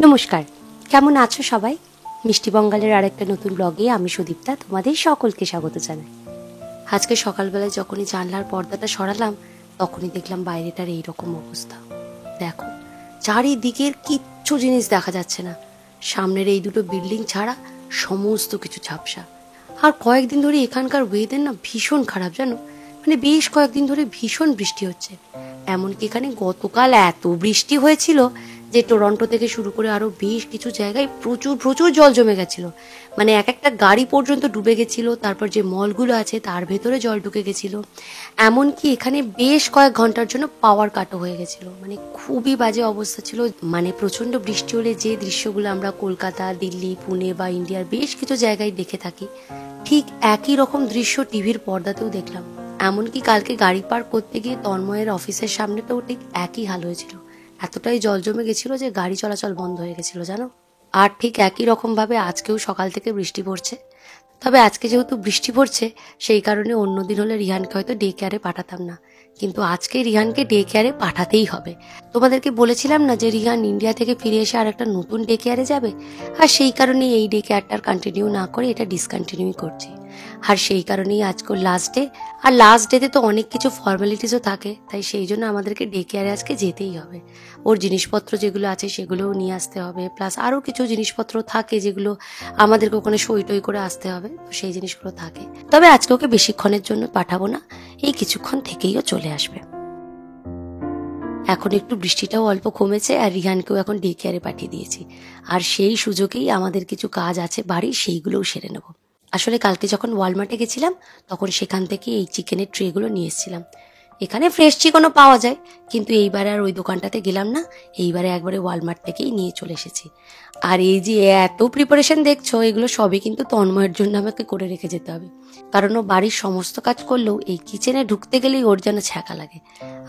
নমস্কার, কেমন আছো সবাই? মিষ্টি বঙ্গালের আরেকটা নতুন ব্লগে আমি সুদীপ্তা তোমাদের সকলকে স্বাগত জানাই। আজকে সকালবেলায় যখনই জানলার পর্দাটা সরালাম তখনই দেখলাম বাইরেটার এইরকম অবস্থা। দেখো, চারিদিকের কিচ্ছু জিনিস দেখা যাচ্ছে না, সামনের এই দুটো বিল্ডিং ছাড়া সমস্ত কিছু ঝাপসা। আর কয়েকদিন ধরে এখানকার ওয়েদার না ভীষণ খারাপ, জানো, মানে বেশ কয়েকদিন ধরে ভীষণ বৃষ্টি হচ্ছে। এমনকি এখানে গতকাল এত বৃষ্টি হয়েছিল যে টরন্টো থেকে শুরু করে আরো বেশ কিছু জায়গায় প্রচুর প্রচুর জল জমে গেছিল, মানে এক একটা গাড়ি পর্যন্ত ডুবে গেছিল। তারপর যে মলগুলো আছে তার ভেতরে জল ঢুকে গেছিল। এমনকি এখানে বেশ কয়েক ঘন্টার জন্য পাওয়ার কাটও হয়ে গেছিল, মানে খুবই বাজে অবস্থা ছিল। মানে প্রচন্ড বৃষ্টি হলে যে দৃশ্যগুলো আমরা কলকাতা, দিল্লি, পুনে বা ইন্ডিয়ার বেশ কিছু জায়গায় দেখে থাকি, ঠিক একই রকম দৃশ্য টিভির পর্দাতেও দেখলাম। এমনকি কালকে গাড়ি পার্ক করতে গিয়ে তন্ময়ের অফিসের সামনেটাও ঠিক একই হাল হয়েছিল। এতটাই জল জমে গেছিল যে গাড়ি চলাচল বন্ধ হয়ে গেছিল, জানো। আর ঠিক একই রকম ভাবে আজকেও সকাল থেকে বৃষ্টি পড়ছে। তবে আজকে যেহেতু বৃষ্টি পড়ছে সেই কারণে অন্যদিন হলে রিহানকে হয়তো ডে কেয়ারে পাঠাতাম না, কিন্তু আজকে রিহানকে ডে কেয়ারে পাঠাতেই হবে। তোমাদেরকে বলেছিলাম না যে রিহান ইন্ডিয়া থেকে ফিরে এসে আর একটা নতুন ডে কেয়ারে যাবে, আর সেই কারণে এই ডে কেয়ারটার কন্টিনিউ না করে এটা ডিসকন্টিনিউ করছি। আর সেই কারণেই আজকে লাস্ট ডে, আর লাস্ট ডেতে তো অনেক কিছু ফর্মালিটিসও থাকে, তাই সেই জন্য আমাদেরকে ডে কেয়ারে আজকে যেতেই হবে। ওর জিনিসপত্র যেগুলো আছে সেগুলোও নিয়ে আসতে হবে, প্লাস আরও কিছু জিনিসপত্র থাকে যেগুলো আমাদেরকে ওখানে সই টই করে আসতে হবে, তো সেই জিনিসগুলো থাকে। তবে আজকে ওকে বেশিক্ষণের জন্য পাঠাবো না, এই কিছুক্ষণ থেকেই ও চলে আসবে। এখন একটু বৃষ্টিটাও অল্প কমেছে আর রিহানকেও এখন ডে কেয়ারে পাঠিয়ে দিয়েছি। আর সেই সুযোগেই আমাদের কিছু কাজ আছে বাড়ির, সেইগুলোও সেরে নেব। আসলে কালকে যখন ওয়ালমার্টে গেছিলাম তখন সেখান থেকে এই চিকেনের ট্রেগুলো নিয়ে এসেছিলাম। এখানে ফ্রেশ চিকেনও পাওয়া যায়, কিন্তু এইবারে আর ওই দোকানটাতে গেলাম না, এইবারে একবারে ওয়ালমার্ট থেকেই নিয়ে চলে এসেছি। আর এই যে এত প্রিপারেশন দেখছো, এগুলো সবই কিন্তু তন্ময়ের জন্য আমাকে করে রেখে যেতে হবে, কারণ ও বাড়ির সমস্ত কাজ করলেও এই কিচেনে ঢুকতে গেলেই ওর যেন ছ্যাঁকা লাগে।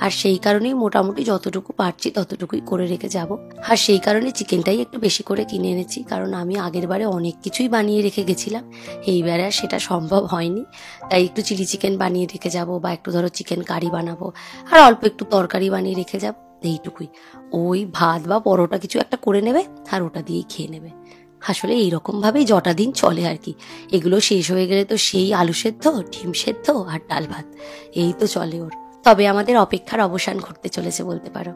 আর সেই কারণেই মোটামুটি যতটুকু পারছি ততটুকুই করে রেখে যাব। আর সেই কারণে চিকেনটাই একটু বেশি করে কিনে এনেছি, কারণ আমি আগের বারে অনেক কিছুই বানিয়ে রেখে গেছিলাম, এইবারে আর সেটা সম্ভব হয়নি। তাই একটু চিলি চিকেন বানিয়ে রেখে যাব, বা একটু ধরো চিকেন কারি বানাবো, আর অল্প একটু তরকারি বানিয়ে রেখে যাব, এইটুকুই। ওই ভাত বা পরোটা কিছু একটা করে নেবে আর ওটা দিয়েই খেয়ে নেবে। আসলে এইরকম ভাবেই জটা দিন চলে আর কি। এগুলো শেষ হয়ে গেলে তো সেই আলু সেদ্ধ, ডিম সেদ্ধ আর ডাল ভাত, এই তো চলে ওর। তবে আমাদের অপেক্ষার অবসান ঘটতে চলেছে বলতে পারো।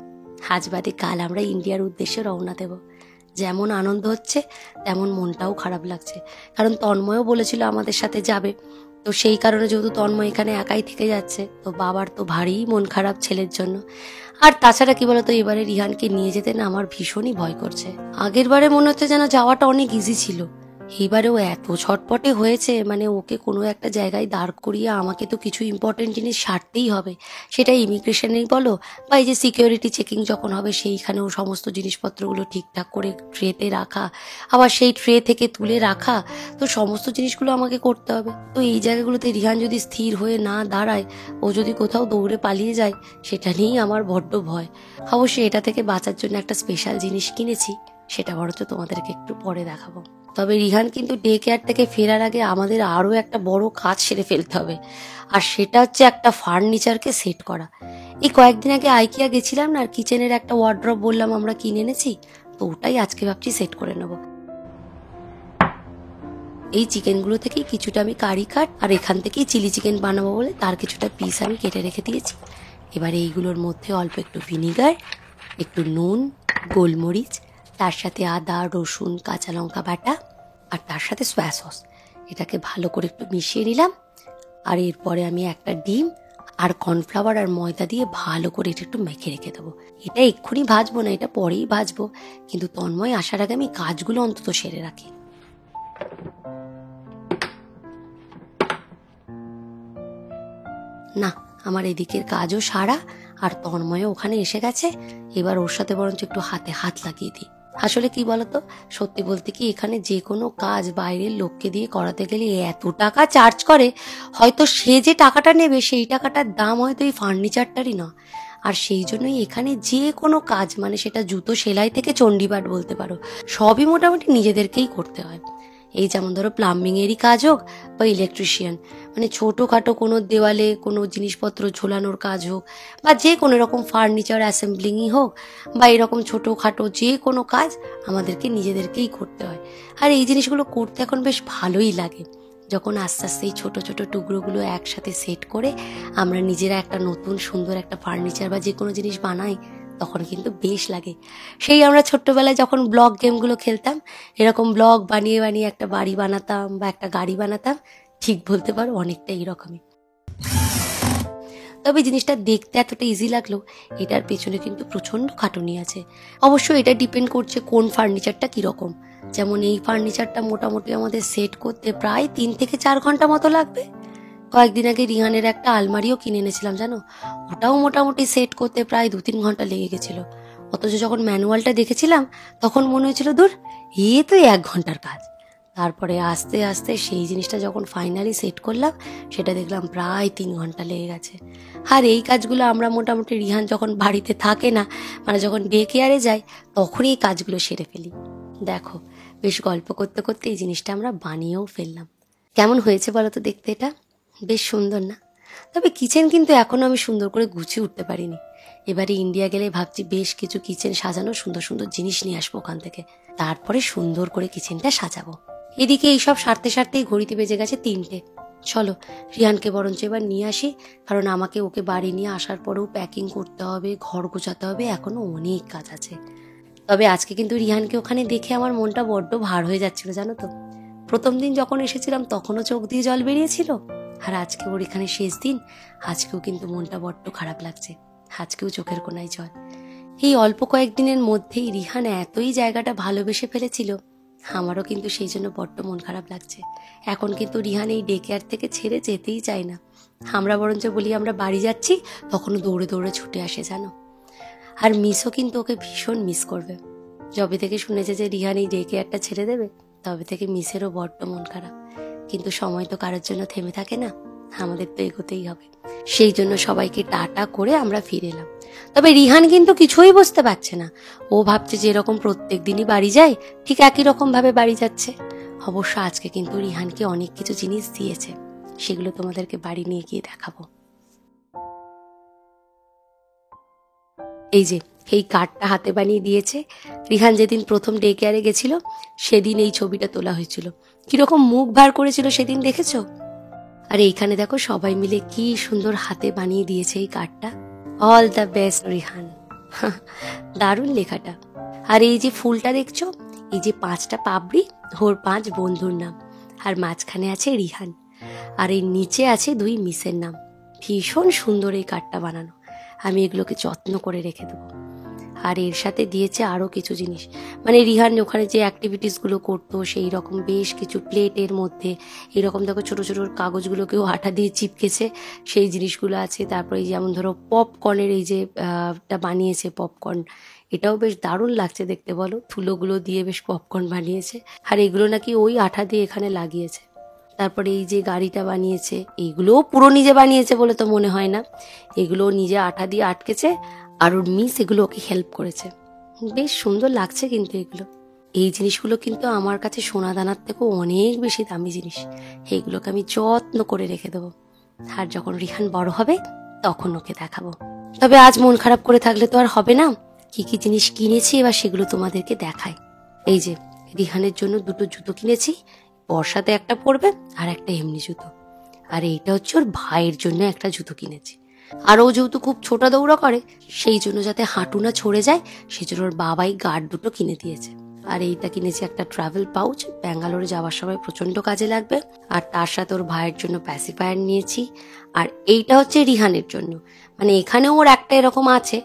আজ বাদে কাল আমরা ইন্ডিয়ার উদ্দেশ্যে রওনা দেব। যেমন আনন্দ হচ্ছে তেমন মনটাও খারাপ লাগছে, কারণ তন্ময়ও বলেছিল আমাদের সাথে যাবে। তো সেই কারণে যেহেতু তন্ময় এখানে একাই থেকে যাচ্ছে, তো বাবার তো ভারী মন খারাপ ছেলের জন্য। আর তাছাড়া কি বলতো, এবারে রিহানকে নিয়ে যেতে না আমার ভীষণই ভয় করছে। আগের বারে মনে হচ্ছে যেন যাওয়াটা অনেক ইজি ছিল, এইবারেও এত ছটপটে হয়েছে, মানে ওকে কোনো একটা জায়গায় দাঁড় করিয়ে আমাকে তো কিছু ইম্পর্টেন্ট জিনিস সারতেই হবে। সেটা ইমিগ্রেশনেই বলো বা এই যে সিকিউরিটি চেকিং যখন হবে সেইখানেও সমস্ত জিনিসপত্রগুলো ঠিকঠাক করে ট্রেতে রাখা, আবার সেই ট্রে থেকে তুলে রাখা, তো সমস্ত জিনিসগুলো আমাকে করতে হবে। তো এই জায়গাগুলোতে রিহান যদি স্থির হয়ে না দাঁড়ায়, ও যদি কোথাও দৌড়ে পালিয়ে যায়, সেটা নিয়েই আমার বড্ড ভয়। অবশ্যই এটা থেকে বাঁচার জন্য একটা স্পেশাল জিনিস কিনেছি, সেটা বরঞ্চ তোমাদেরকে একটু পরে দেখাবো। তবে রিহান কিন্তু ডে কেয়ার থেকে ফেরার আগে আমাদের আরও একটা বড় কাজ সেরে ফেলতে হবে, আর সেটা হচ্ছে একটা ফার্নিচারকে সেট করা। এই কয়েকদিন আগে আইকিয়া গেছিলাম না, আর কিচেনের একটা ওয়ার্ড্রপ বললাম আমরা কিনে এনেছি, তো ওটাই আজকে ভাবছি সেট করে নেব। এই চিকেনগুলো থেকেই কিছুটা আমি কারি কাট আর এখান থেকেই চিলি চিকেন বানাবো বলে তার কিছুটা পিস আমি কেটে রেখে দিয়েছি। এবারে এইগুলোর মধ্যে অল্প একটু ভিনিগার, একটু নুন, গোলমরিচ, তার সাথে আদা, রসুন, কাঁচা লঙ্কা বাটা, আর তার সাথে সয়া সস, এটাকে ভালো করে একটু মিশিয়ে নিলাম। আর এরপরে আমি একটা ডিম আর কর্নফ্লাওয়ার আর ময়দা দিয়ে ভালো করে এটা একটু মেখে রেখে দেবো। এটা এক্ষুনি ভাজবো না, এটা পরেই ভাজবো, কিন্তু তন্ময় আসার আগে আমি কাজগুলো অন্তত সেরে রাখি। না, আমার এদিকের কাজও সারা, আর তন্ময় ওখানে এসে গেছে। এবার ওর সাথে বরঞ্চ একটু হাতে হাত লাগিয়ে দিই। আসলে কি বলতো, সত্যি বলতে কি এখানে যে কোনো কাজ বাইরের লোককে দিয়ে করাতে গেলে এত টাকা চার্জ করে, হয়তো সে যে টাকাটা নেবে সেই টাকাটার দাম হয়তো এই ফার্নিচারটারই না। আর সেই জন্যই এখানে যে কোনো কাজ, মানে সেটা জুতো সেলাই থেকে চণ্ডীপাঠ বলতে পারো, সবই মোটামুটি নিজেদেরকেই করতে হয়। এই যেমন ধরো প্লাম্বিংয়েরই কাজ হোক বা ইলেকট্রিশিয়ান, মানে ছোটোখাটো কোনো দেওয়ালে কোনো জিনিসপত্র ঝোলানোর কাজ হোক বা যে কোনো রকম ফার্নিচার অ্যাসেম্বলিংই হোক বা এরকম ছোটোখাটো যে কোনো কাজ আমাদেরকে নিজেদেরকেই করতে হয়। আর এই জিনিসগুলো করতে এখন বেশ ভালোই লাগে, যখন আস্তে আস্তে এই ছোটো ছোটো টুকরোগুলো একসাথে সেট করে আমরা নিজেরা একটা নতুন সুন্দর একটা ফার্নিচার বা যে কোনো জিনিস বানাই, তখন কিন্তু বেশ লাগে। সেই আমরা ছোট্টবেলায় যখন ব্লক গেমগুলো খেলতাম, এরকম ব্লক বানিয়ে বানিয়ে একটা বাড়ি বানাতাম বা একটা গাড়ি বানাতাম, ঠিক বলতে পারো অনেকটা এরকমই। তবে জিনিসটা দেখতে এতটা ইজি লাগলো, এটার পেছনে কিন্তু প্রচণ্ড খাটুনি আছে। অবশ্য এটা ডিপেন্ড করছে কোন ফার্নিচারটা কীরকম। যেমন এই ফার্নিচারটা মোটামুটি আমাদের সেট করতে প্রায় 3 থেকে 4 ঘন্টা মতো লাগবে। কয়েকদিন আগে রিহানের একটা আলমারিও কিনে এনেছিলাম জানো, ওটাও মোটামুটি সেট করতে প্রায় 2-3 ঘন্টা লেগে গেছিল। অথচ যখন ম্যানুয়ালটা দেখেছিলাম তখন মনে হয়েছিল দূর তো 1 ঘন্টার কাজ। তারপরে আস্তে আস্তে সেই জিনিসটা যখন ফাইনালি সেট করলাম, সেটা দেখলাম প্রায় 3 ঘন্টা লেগে গেছে। আর এই কাজগুলো আমরা মোটামুটি রিহান যখন বাড়িতে থাকে না, মানে যখন ডে কেয়ারে যাই, তখনই এই কাজগুলো সেরে ফেলি। দেখো, বেশ গল্প করতে করতে এই জিনিসটা আমরা বানিয়েও ফেললাম। কেমন হয়েছে বলো তো দেখতে? এটা বেশ সুন্দর না? তবে কিচেন কিন্তু এখনো আমি সুন্দর করে গুছিয়ে উঠতে পারিনি। এবারে ইন্ডিয়া গেলে ভাবছি বেশ কিছু কিচেন সাজানো সুন্দর সুন্দর জিনিস নিয়ে আসবো ওখান থেকে, তারপরে সুন্দর করে কিচেনটা সাজাবো। এদিকে এইসব সারতে সারতেই ঘড়িতে বেজে গেছে 3টে। চলো রিহানকে বরঞ্চ এবার নিয়ে আসি, কারণ আমাকে ওকে বাড়ি নিয়ে আসার পরেও প্যাকিং করতে হবে, ঘর গোছাতে হবে, এখনো অনেক কাজ আছে। তবে আজকে কিন্তু রিহানকে ওখানে দেখে আমার মনটা বড্ড ভার হয়ে যাচ্ছিল জানো তো। প্রথম দিন যখন এসেছিলাম তখনও চোখ দিয়ে জল বেরিয়েছিল, আর আজকে ওর এখানে শেষ দিন, আজকেও কিন্তু মনটা বড্ড খারাপ লাগছে, আজকেও চোখের কোনায় জল। এই অল্প কয়েকদিনের মধ্যেই রিহান এতই জায়গাটা ভালোবেসে ফেলেছিল, আমারও কিন্তু সেই জন্য বড্ড মন খারাপ লাগছে। এখন কিন্তু রিহান এই ডে কেয়ার থেকে ছেড়ে যেতেই চায় না। আমরা বরঞ্চ বলি আমরা বাড়ি যাচ্ছি, তখনও দৌড়ে দৌড়ে ছুটে আসে জানো। আর মিসও কিন্তু ওকে ভীষণ মিস করবে। যবে থেকে শুনেছে যে রিহান এই ডে কেয়ারটা ছেড়ে দেবে, তবে থেকে মিসেরও বড্ড মন খারাপ। কিন্তু সময় তো কারোর জন্য থেমে থাকে না, আমাদের তো এগোতেই হবে। সেই জন্য সবাইকে টাটা করে আমরা ফিরে এলাম। তবে রিহান কিন্তু কিছুই বুঝতে পারছে না। ও ভাবছে যে এরকম প্রত্যেক দিনই বাড়ি যায়, ঠিক একই রকম ভাবে বাড়ি যাচ্ছে। অবশ্য আজকে কিন্তু রিহানকে অনেক কিছু জিনিস দিয়েছে, সেগুলো তোমাদেরকে বাড়ি নিয়ে গিয়ে দেখাবো। এই যে এই কার্ডটা হাতে বানিয়ে দিয়েছে। রিহান যেদিন প্রথম ডে কেয়ারে গেছিল, সেদিন এই ছবিটা তোলা হয়েছিল। কিরকম মুখ ভার করেছিল সেদিন, দেখেছো? আর এইখানে দেখো সবাই মিলে কি সুন্দর হাতে বানিয়ে দিয়েছে এই কার্ডটা। All the best Rihan. দারুণ লেখাটা। আর এই যে ফুলটা দেখছো, এই যে 5টা পাপড়ি, ওর 5 বন্ধুর নাম, আর মাঝখানে আছে রিহান, আর এই নিচে আছে 2 মিসের নাম। ভীষণ সুন্দর এই কার্ডটা বানানো, আমি এগুলোকে যত্ন করে রেখে দেবো। আর এর সাথে দিয়েছে আরও কিছু জিনিস, মানে রিহান ওখানে যে অ্যাক্টিভিটিসগুলো করতো সেই রকম বেশ কিছু প্লেটের মধ্যে এরকম দেখো ছোটো ছোটো কাগজগুলোকেও আঠা দিয়ে চিপকেছে, সেই জিনিসগুলো আছে। তারপরে যেমন ধরো পপকর্নের এই যে বানিয়েছে পপকর্ন, এটাও বেশ দারুণ লাগছে দেখতে, বলো থুলোগুলো দিয়ে বেশ পপকর্ন বানিয়েছে। আর এগুলো নাকি ওই আঠা দিয়ে এখানে লাগিয়েছে। তারপরে এই যে গাড়িটা বানিয়েছে, এইগুলোও পুরো নিজে বানিয়েছে বলে তো মনে হয় না, এগুলো নিজে আঠা দিয়ে আটকেছে, আর ওর মিস এগুলো ওকে হেল্প করেছে। বেশ সুন্দর লাগছে কিন্তু এগুলো। এই জিনিসগুলো কিন্তু আমার কাছে সোনা দানার থেকেও অনেক বেশি দামি জিনিস, এইগুলোকে আমি যত্ন করে রেখে দেবো। আর যখন রিহান বড় হবে তখন ওকে দেখাবো। তবে আজ মন খারাপ করে থাকলে তো আর হবে না, কি কি জিনিস কিনেছি এবার সেগুলো তোমাদেরকে দেখাই। এই যে রিহানের জন্য 2টো জুতো কিনেছি, বর্ষাতে একটা পরবে আর একটা এমনি জুতো। আর এইটা হচ্ছে ওর ভাইয়ের জন্য একটা জুতো কিনেছি। আর ও যেহেতু খুব ছোটা দৌড়া করে, সেই জন্য যাতে হাঁটু না ছড়ে যায়, সেই জন্য ওর বাবাই গার্ড 2টো কিনে দিয়েছে। আর এইটা কিনেছি একটা ট্রাভেল পাউচ, ব্যাঙ্গালোরে যাওয়ার সময় প্রচন্ড কাজে লাগবে। আর তার সাথে ওর ভাইয়ের জন্য প্যাসিফায়ার নিয়েছি। আর এইটা হচ্ছে রিহানের জন্য, মানে এখানেও ওর একটা এরকম আছে,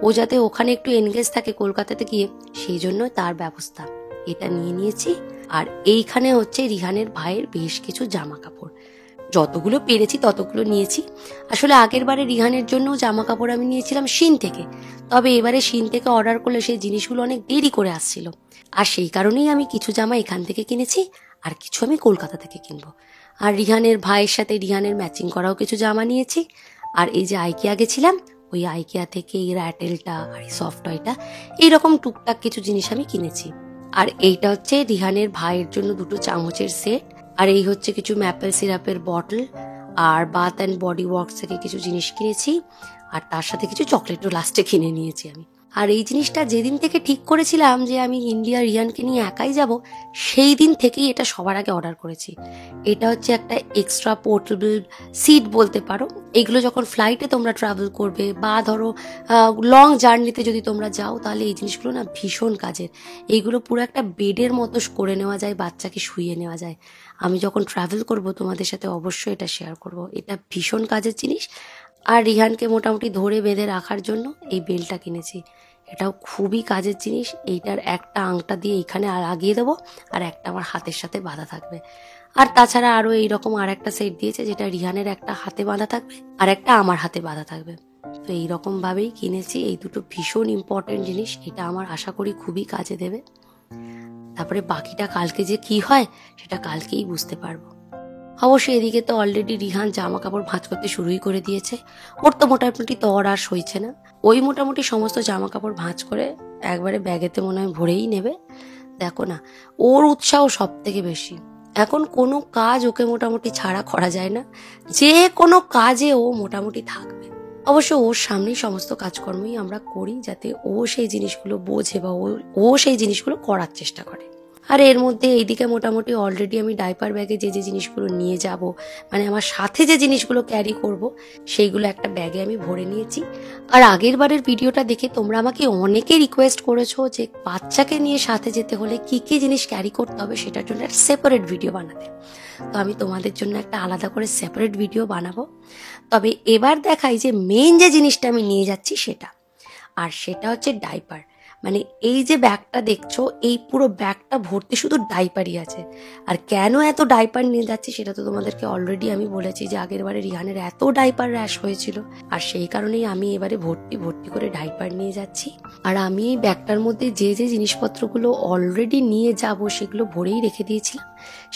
ও যাতে ওখানে একটু এনগেজ থাকে কলকাতাতে গিয়ে, সেই জন্য তার ব্যবস্থা, এটা নিয়ে নিয়েছি। আর এইখানে হচ্ছে রিহানের ভাইয়ের বেশ কিছু জামা কাপড়, যতগুলো পেরেছি ততগুলো নিয়েছি। আসলে আগের বারে রিহানের জন্য জামা কাপড় আমি নিয়েছিলাম শিন থেকে, তবে এবারে শিন থেকে অর্ডার করলে সেই জিনিসগুলো অনেক দেরি করে আসছিল, আর সেই কারণেই আমি কিছু জামা এখান থেকে কিনেছি আর কিছু আমি কলকাতা থেকে কিনবো। আর রিহানের ভাইয়ের সাথে রিহানের ম্যাচিং করাও কিছু জামা নিয়েছি। আর এই যে আইকিয়া গেছিলাম, ওই আইকিয়া থেকে এই র্যাটেলটা আর এই সফট টয়টা, এইরকম টুকটাক কিছু জিনিস আমি কিনেছি। আর এইটা হচ্ছে রিহানের ভাইয়ের জন্য 2টো চামচের সেট। আর এই হচ্ছে কিছু ম্যাপেল সিরাপের বটল, আর বাথ অ্যান্ড বডি ওয়ার্কস থেকে কিছু জিনিস কিনেছি, আর তার সাথে কিছু চকলেটও লাস্টে কিনে নিয়েছি আমি। আর এই জিনিসটা যেদিন থেকে ঠিক করেছিলাম যে আমি ইন্ডিয়া রিহানকে নিয়ে একাই যাব, সেই দিন থেকেই এটা সবার আগে অর্ডার করেছি। এটা হচ্ছে একটা এক্সট্রা পোর্টেবল সিট বলতে পারো। এগুলো যখন ফ্লাইটে তোমরা ট্রাভেল করবে বা ধরো লং জার্নিতে যদি তোমরা যাও, তাহলে এই জিনিসগুলো না ভীষণ কাজের। এইগুলো পুরো একটা বেডের মতো করে নেওয়া যায়, বাচ্চাকে শুইয়ে নেওয়া যায়। আমি যখন ট্রাভেল করব তোমাদের সাথে অবশ্যই এটা শেয়ার করব। এটা ভীষণ কাজের জিনিস। আর রিহানকে মোটামুটি ধরে বেঁধে রাখার জন্য এই বেলটা কিনেছি, এটাও খুবই কাজের জিনিস। এইটার একটা আংটা দিয়ে এখানে লাগিয়ে দেবো, আর একটা আমার হাতের সাথে বাঁধা থাকবে। আর তাছাড়া আরও এইরকম আর একটা সেট দিয়েছে, যেটা রিহানের একটা হাতে বাঁধা থাকবে আর একটা আমার হাতে বাঁধা থাকবে। তো এইরকম ভাবেই কিনেছি এই দুটো ভীষণ ইম্পর্টেন্ট জিনিস। এটা আমার আশা করি খুবই কাজে দেবে। তারপরে বাকিটা কালকে যে কি হয় সেটা কালকেই বুঝতে পারবো। অবশ্যই এদিকে তো অলরেডি রিহান জামা কাপড় ভাঁজ করতে শুরুই করে দিয়েছে। ওর তো মোটামুটি তর আর সইছে না, ওই মোটামুটি সমস্ত জামা কাপড় ভাঁজ করে একবারে ব্যাগেতে মনে হয় ভরেই নেবে। দেখো না, ওর উৎসাহ সব থেকে বেশি। এখন কোনো কাজ ওকে মোটামুটি ছাড়া করা যায় না, যে কোনো কাজে ও মোটামুটি থাকবে। অবশ্য ওর সামনেই সমস্ত কাজকর্মই আমরা করি, যাতে ও সেই জিনিসগুলো বোঝে বা ও সেই জিনিসগুলো করার চেষ্টা করে। আর এর মধ্যে এইদিকে মোটামুটি অলরেডি আমি ডাইপার ব্যাগে যে যে জিনিসগুলো নিয়ে যাব, মানে আমার সাথে যে জিনিসগুলো ক্যারি করব, সেইগুলো একটা ব্যাগে আমি ভরে নিয়েছি। আর আগের বারের ভিডিওটা দেখে তোমরা আমাকে অনেকে রিকোয়েস্ট করেছো যে বাচ্চাকে নিয়ে সাথে যেতে হলে কি কি জিনিস ক্যারি করতে হবে সেটার জন্য একটা সেপারেট ভিডিও বানাতে। তো আমি তোমাদের জন্য একটা আলাদা করে সেপারেট ভিডিও বানাবো। তবে এবার দেখাই যে মেইন যে জিনিসটা আমি নিয়ে যাচ্ছি সেটা, আর সেটা হচ্ছে ডাইপার। মানে এই যে ব্যাগটা দেখছো, এই পুরো ব্যাগটা ভর্তি শুধু ডাইপারই আছে। আর কেন এত ডাইপার নিয়ে যাচ্ছি সেটা তো তোমাদেরকে অলরেডি আমি বলেছি, যে আগের বারে রিহানের এত ডাইপার র্যাশ হয়েছিল, আর সেই কারণেই আমি এবারে ভর্তি ভর্তি করে ডাইপার নিয়ে যাচ্ছি। আর আমি এই ব্যাগটার মধ্যে যে যে জিনিসপত্রগুলো অলরেডি নিয়ে যাব সেগুলো ভরেই রেখে দিয়েছিলাম,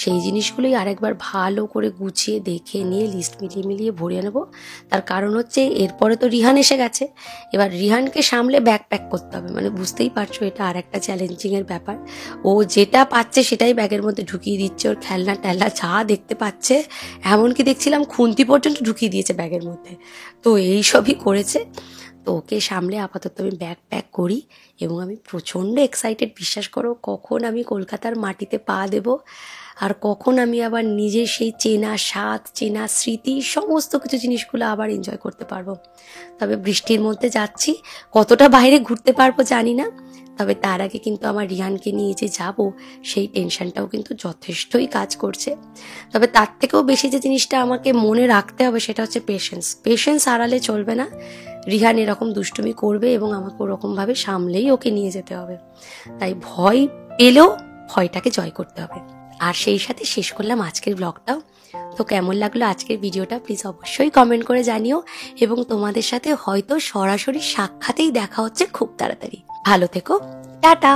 সেই জিনিসগুলোই আরেকবার ভালো করে গুছিয়ে দেখে নিয়ে লিস্ট মিলিয়ে মিলিয়ে ভরে নেবো। তার কারণ হচ্ছে এরপরে তো রিহান এসে গেছে, এবার রিহানকে সামলে ব্যাগ প্যাক করতে হবে। মানে বুঝতেই পারছো, এটা আর একটা চ্যালেঞ্জিং এর ব্যাপার। ও যেটা পাচ্ছে সেটাই ব্যাগের মধ্যে ঢুকিয়ে দিচ্ছে, ওর খেলনা টেলনা যা দেখতে পাচ্ছে, এমনকি দেখছিলাম খুন্তি পর্যন্ত ঢুকিয়ে দিয়েছে ব্যাগের মধ্যে। তো এইসবই করেছে। তো ওকে সামলে আপাতত আমি ব্যাগ প্যাক করি, এবং আমি প্রচণ্ড এক্সাইটেড, বিশ্বাস করো, কখন আমি কলকাতার মাটিতে পা দেব, আর কখন আমি আবার নিজের সেই চেনা স্বাদ, চেনা স্মৃতি, সমস্ত কিছু জিনিসগুলো আবার এনজয় করতে পারবো। তবে বৃষ্টির মধ্যে যাচ্ছি, কতটা বাইরে ঘুরতে পারবো জানি না। তবে তার আগে কিন্তু আমার রিহানকে নিয়ে যে যাব, সেই টেনশনটাও কিন্তু যথেষ্টই কাজ করছে। তবে তার থেকেও বেশি যে জিনিসটা আমাকে মনে রাখতে হবে সেটা হচ্ছে পেশেন্স হারালে চলবে না। রিহান এরকম দুষ্টুমি করবে এবং আমাকে ওরকমভাবে সামলেই ওকে নিয়ে যেতে হবে। তাই ভয় পেলেও ভয়টাকে জয় করতে হবে। আর সেই সাথে শেষ করলাম আজকের ব্লগটাও। তো কেমন লাগলো আজকের ভিডিওটা প্লিজ অবশ্যই কমেন্ট করে জানিও, এবং তোমাদের সাথে হয়তো সরাসরি সাক্ষাতেই দেখা হচ্ছে খুব তাড়াতাড়ি। ভালো থেকো, টাটা।